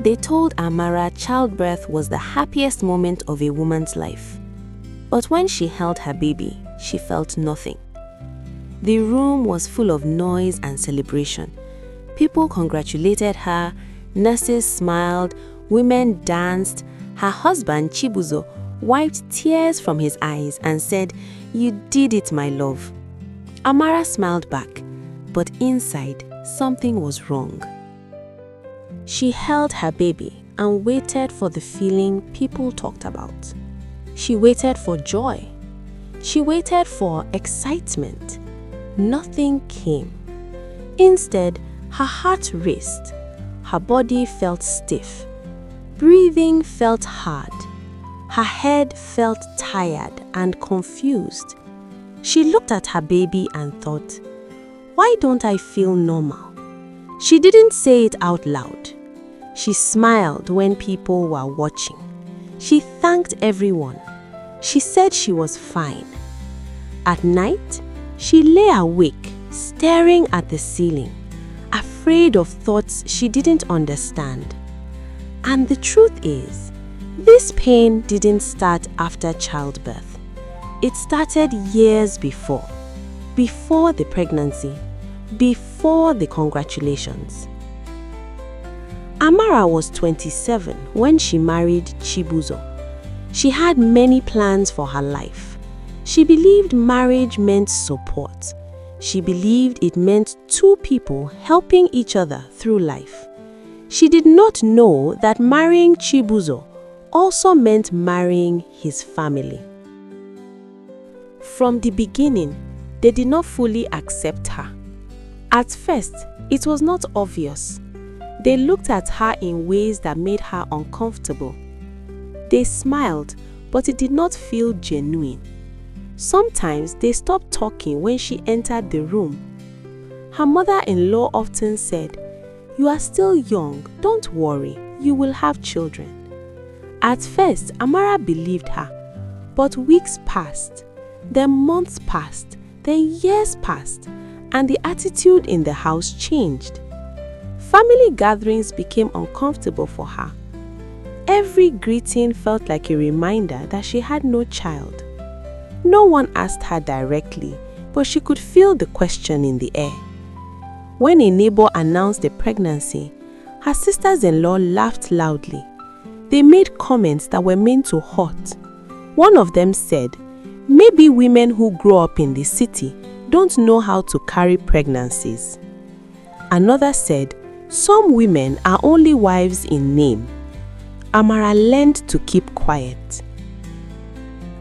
They told Amara childbirth was the happiest moment of a woman's life. But when she held her baby, she felt nothing. The room was full of noise and celebration. People congratulated her, nurses smiled, women danced. Her husband, Chibuzo, wiped tears from his eyes and said, "You did it, my love." Amara smiled back, but inside, something was wrong. She held her baby and waited for the feeling people talked about. She waited for joy. She waited for excitement. Nothing came. Instead, her heart raced. Her body felt stiff. Breathing felt hard. Her head felt tired and confused. She looked at her baby and thought, "Why don't I feel normal?" She didn't say it out loud. She smiled when people were watching. She thanked everyone. She said she was fine. At night, she lay awake, staring at the ceiling, afraid of thoughts she didn't understand. And the truth is, this pain didn't start after childbirth. It started years before the pregnancy, before the congratulations. Amara was 27 when she married Chibuzo. She had many plans for her life. She believed marriage meant support. She believed it meant two people helping each other through life. She did not know that marrying Chibuzo also meant marrying his family. From the beginning, they did not fully accept her. At first, it was not obvious. They looked at her in ways that made her uncomfortable. They smiled, but it did not feel genuine. Sometimes they stopped talking when she entered the room. Her mother-in-law often said, "You are still young, don't worry, you will have children." At first, Amara believed her, but weeks passed, then months passed, then years passed, and the attitude in the house changed. Family gatherings became uncomfortable for her. Every greeting felt like a reminder that she had no child. No one asked her directly, but she could feel the question in the air. When a neighbor announced a pregnancy, her sisters-in-law laughed loudly. They made comments that were meant to hurt. One of them said, "Maybe women who grow up in the city don't know how to carry pregnancies." Another said, "Some women are only wives in name." Amara learned to keep quiet.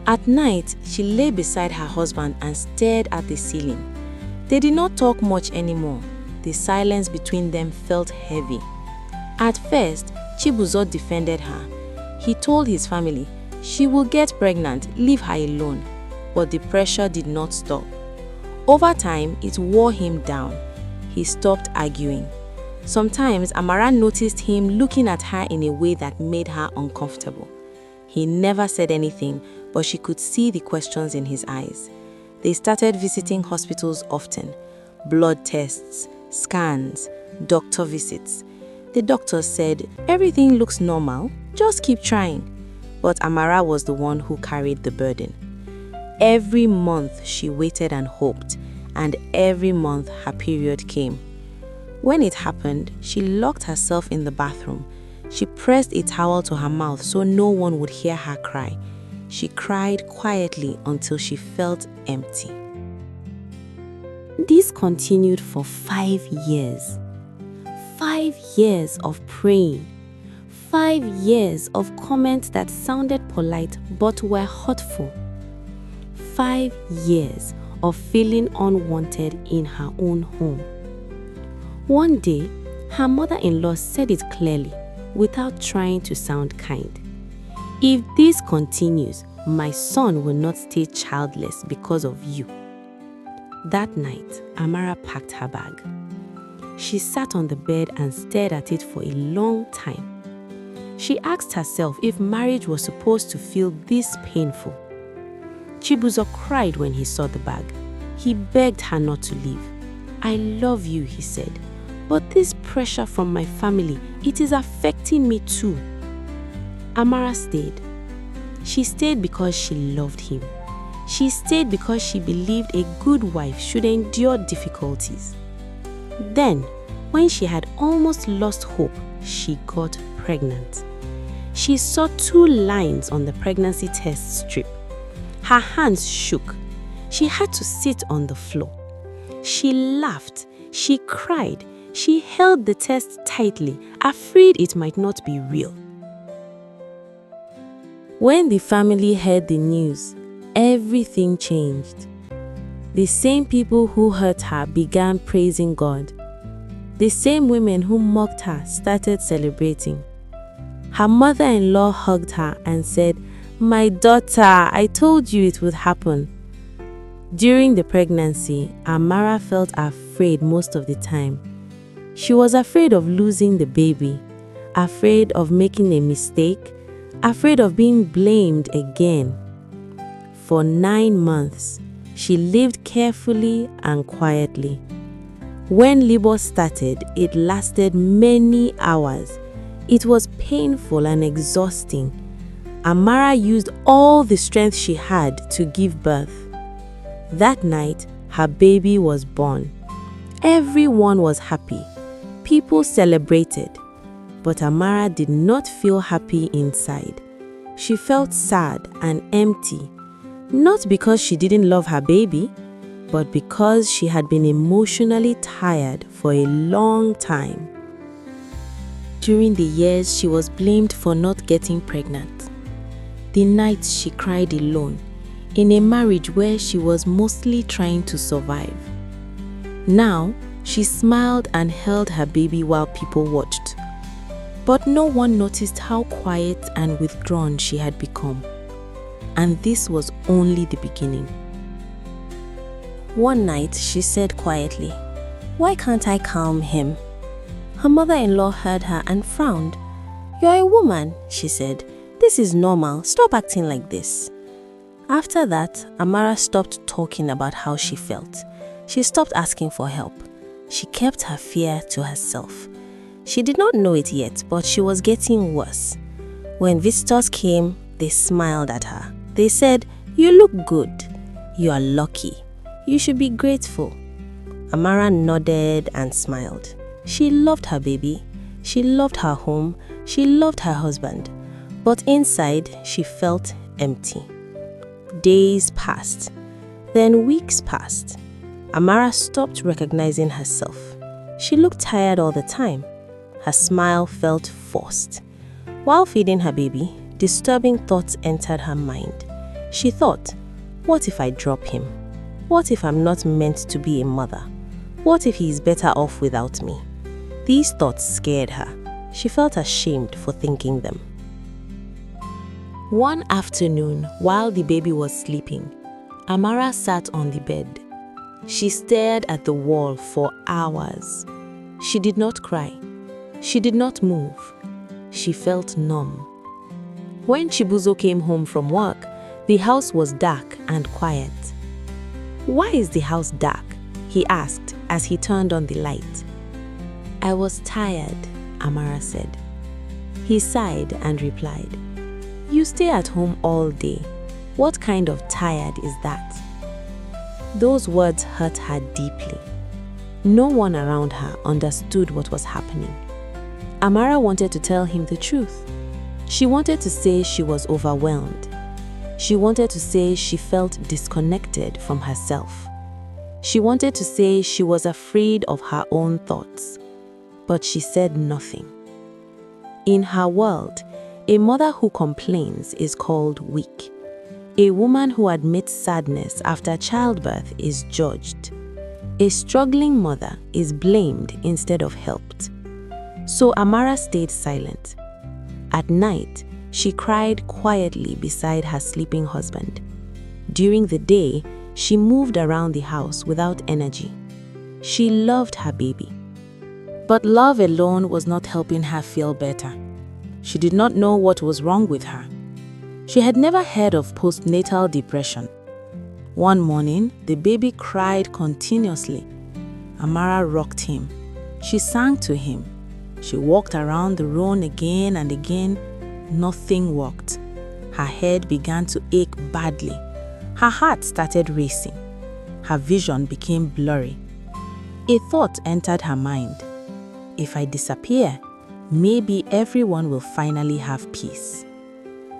At night, she lay beside her husband and stared at the ceiling. They did not talk much anymore. The silence between them felt heavy. At first, Chibuzo defended her. He told his family, "She will get pregnant, leave her alone." But the pressure did not stop. Over time, it wore him down. He stopped arguing. Sometimes, Amara noticed him looking at her in a way that made her uncomfortable. He never said anything, but she could see the questions in his eyes. They started visiting hospitals often. Blood tests, scans, doctor visits. The doctor said, "Everything looks normal, just keep trying." But Amara was the one who carried the burden. Every month she waited and hoped, and every month her period came. When it happened, she locked herself in the bathroom. She pressed a towel to her mouth so no one would hear her cry. She cried quietly until she felt empty. This continued for 5 years. 5 years of praying. 5 years of comments that sounded polite but were hurtful. 5 years of feeling unwanted in her own home. One day, her mother-in-law said it clearly, without trying to sound kind. "If this continues, my son will not stay childless because of you." That night, Amara packed her bag. She sat on the bed and stared at it for a long time. She asked herself if marriage was supposed to feel this painful. Chibuzo cried when he saw the bag. He begged her not to leave. "I love you," he said, But this pressure from my family, it is affecting me too. Amara stayed. She stayed because she loved him. She stayed because she believed a good wife should endure difficulties. Then, when she had almost lost hope, she got pregnant. She saw 2 lines on the pregnancy test strip. Her hands shook. She had to sit on the floor. She laughed. She cried. She held the test tightly, afraid it might not be real. When the family heard the news, everything changed. The same people who hurt her began praising God. The same women who mocked her started celebrating. Her mother-in-law hugged her and said, "My daughter, I told you it would happen." During the pregnancy, Amara felt afraid most of the time. She was afraid of losing the baby, afraid of making a mistake, afraid of being blamed again. For 9 months, she lived carefully and quietly. When labor started, it lasted many hours. It was painful and exhausting. Amara used all the strength she had to give birth. That night, her baby was born. Everyone was happy. People celebrated. But Amara did not feel happy inside. She felt sad and empty, not because she didn't love her baby, but because she had been emotionally tired for a long time. During the years, she was blamed for not getting pregnant. The nights she cried alone, in a marriage where she was mostly trying to survive. Now, she smiled and held her baby while people watched. But no one noticed how quiet and withdrawn she had become. And this was only the beginning. One night, she said quietly, "Why can't I calm him?" Her mother-in-law heard her and frowned. "You're a woman," she said. "This is normal. Stop acting like this." After that, Amara stopped talking about how she felt. She stopped asking for help. She kept her fear to herself. She did not know it yet, but she was getting worse. When visitors came, they smiled at her. They said, "You look good. You are lucky. You should be grateful." Amara nodded and smiled. She loved her baby. She loved her home. She loved her husband. But inside, she felt empty. Days passed. Then weeks passed. Amara stopped recognizing herself. She looked tired all the time. Her smile felt forced. While feeding her baby, disturbing thoughts entered her mind. She thought, what if I drop him? What if I'm not meant to be a mother? What if he is better off without me? These thoughts scared her. She felt ashamed for thinking them. One afternoon, while the baby was sleeping, Amara sat on the bed. She stared at the wall for hours. She did not cry. She did not move. She felt numb. When Chibuzo came home from work, the house was dark and quiet. "Why is the house dark?" he asked as he turned on the light. "I was tired," Amara said. He sighed and replied, "You stay at home all day. What kind of tired is that?" Those words hurt her deeply. No one around her understood what was happening. Amara wanted to tell him the truth. She wanted to say she was overwhelmed. She wanted to say she felt disconnected from herself. She wanted to say she was afraid of her own thoughts. But she said nothing. In her world, a mother who complains is called weak. A woman who admits sadness after childbirth is judged. A struggling mother is blamed instead of helped. So Amara stayed silent. At night, she cried quietly beside her sleeping husband. During the day, she moved around the house without energy. She loved her baby. But love alone was not helping her feel better. She did not know what was wrong with her. She had never heard of postnatal depression. One morning, the baby cried continuously. Amara rocked him. She sang to him. She walked around the room again and again. Nothing worked. Her head began to ache badly. Her heart started racing. Her vision became blurry. A thought entered her mind. If I disappear, maybe everyone will finally have peace.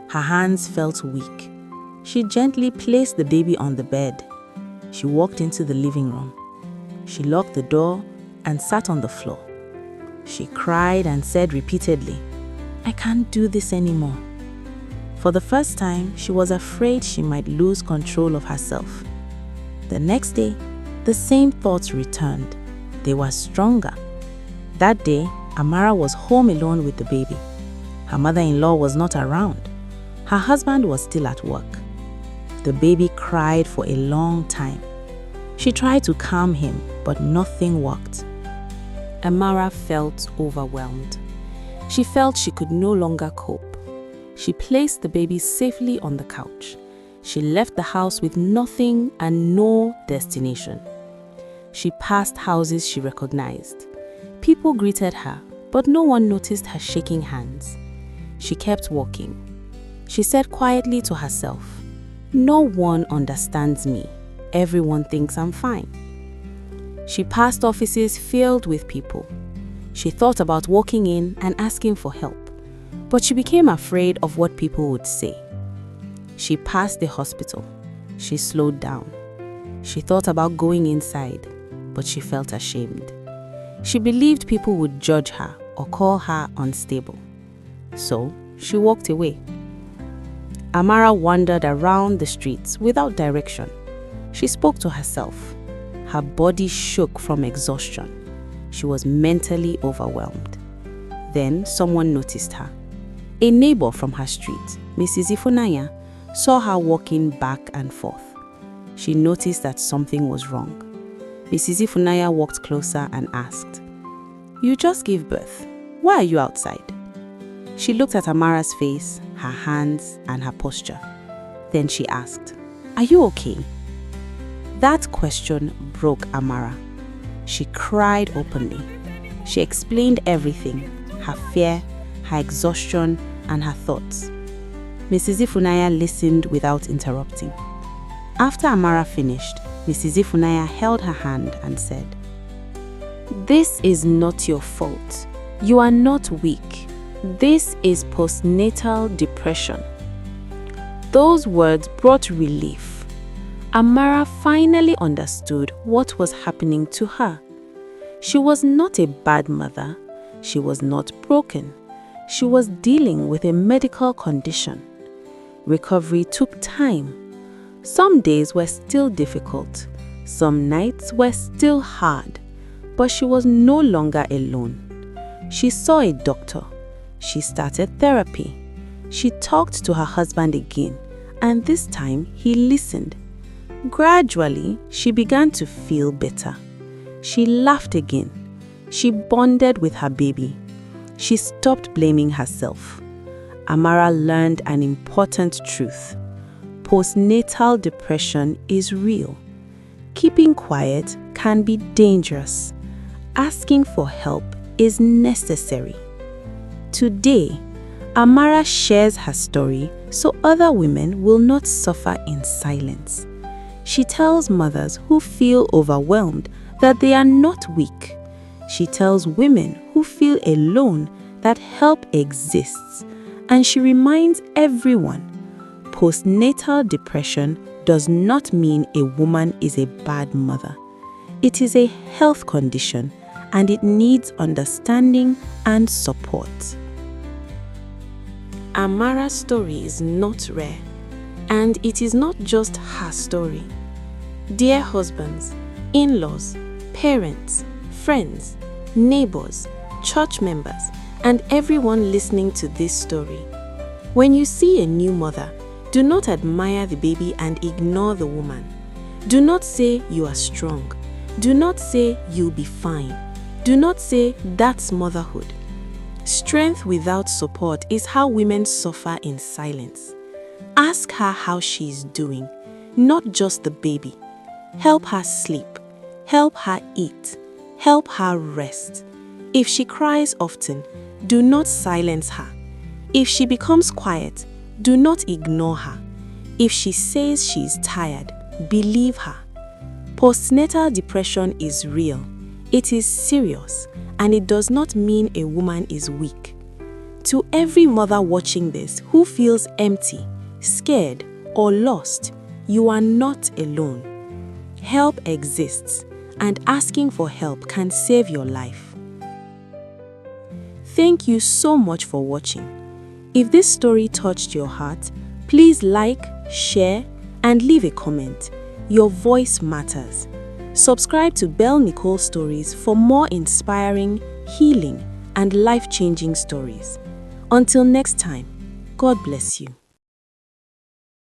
Her hands felt weak. She gently placed the baby on the bed. She walked into the living room. She locked the door and sat on the floor. She cried and said repeatedly, "I can't do this anymore." For the first time, she was afraid she might lose control of herself. The next day, the same thoughts returned. They were stronger. That day, Amara was home alone with the baby. Her mother-in-law was not around. Her husband was still at work. The baby cried for a long time. She tried to calm him, but nothing worked. Amara felt overwhelmed. She felt she could no longer cope. She placed the baby safely on the couch. She left the house with nothing and no destination. She passed houses she recognized. People greeted her, but no one noticed her shaking hands. She kept walking. She said quietly to herself, "No one understands me. Everyone thinks I'm fine." She passed offices filled with people. She thought about walking in and asking for help, but she became afraid of what people would say. She passed the hospital. She slowed down. She thought about going inside, but she felt ashamed. She believed people would judge her or call her unstable. So she walked away. Amara wandered around the streets without direction. She spoke to herself. Her body shook from exhaustion. She was mentally overwhelmed. Then someone noticed her. A neighbor from her street, Mrs. Ifunanya, saw her walking back and forth. She noticed that something was wrong. Mrs. Ifunanya walked closer and asked, "You just gave birth. Why are you outside?" She looked at Amara's face, her hands, and her posture. Then she asked, "Are you okay?" That question broke Amara. She cried openly. She explained everything, her fear, her exhaustion, and her thoughts. Mrs. Ifunanya listened without interrupting. After Amara finished, Mrs. Ifunanya held her hand and said, "This is not your fault. You are not weak. This is postnatal depression." Those words brought relief. Amara finally understood what was happening to her. She was not a bad mother. She was not broken. She was dealing with a medical condition. Recovery took time. Some days were still difficult. Some nights were still hard. But she was no longer alone. She saw a doctor. She started therapy. She talked to her husband again, and this time he listened. Gradually, she began to feel better. She laughed again. She bonded with her baby. She stopped blaming herself. Amara learned an important truth. Postnatal depression is real. Keeping quiet can be dangerous. Asking for help is necessary. Today, Amara shares her story so other women will not suffer in silence. She tells mothers who feel overwhelmed that they are not weak. She tells women who feel alone that help exists. And she reminds everyone, postnatal depression does not mean a woman is a bad mother. It is a health condition and it needs understanding and support. Amara's story is not rare, and it is not just her story. Dear husbands, in-laws, parents, friends, neighbors, church members, and everyone listening to this story, when you see a new mother, do not admire the baby and ignore the woman. Do not say you are strong. Do not say you'll be fine. Do not say that's motherhood. Strength without support is how women suffer in silence. Ask her how she is doing, not just the baby. Help her sleep. Help her eat. Help her rest. If she cries often, do not silence her. If she becomes quiet, do not ignore her. If she says she is tired, believe her. Postnatal depression is real. It is serious, and it does not mean a woman is weak. To every mother watching this who feels empty, scared, or lost, you are not alone. Help exists, and asking for help can save your life. Thank you so much for watching. If this story touched your heart, please like, share, and leave a comment. Your voice matters. Subscribe to Bellenicolestories for more inspiring, healing, and life-changing stories. Until next time, God bless you.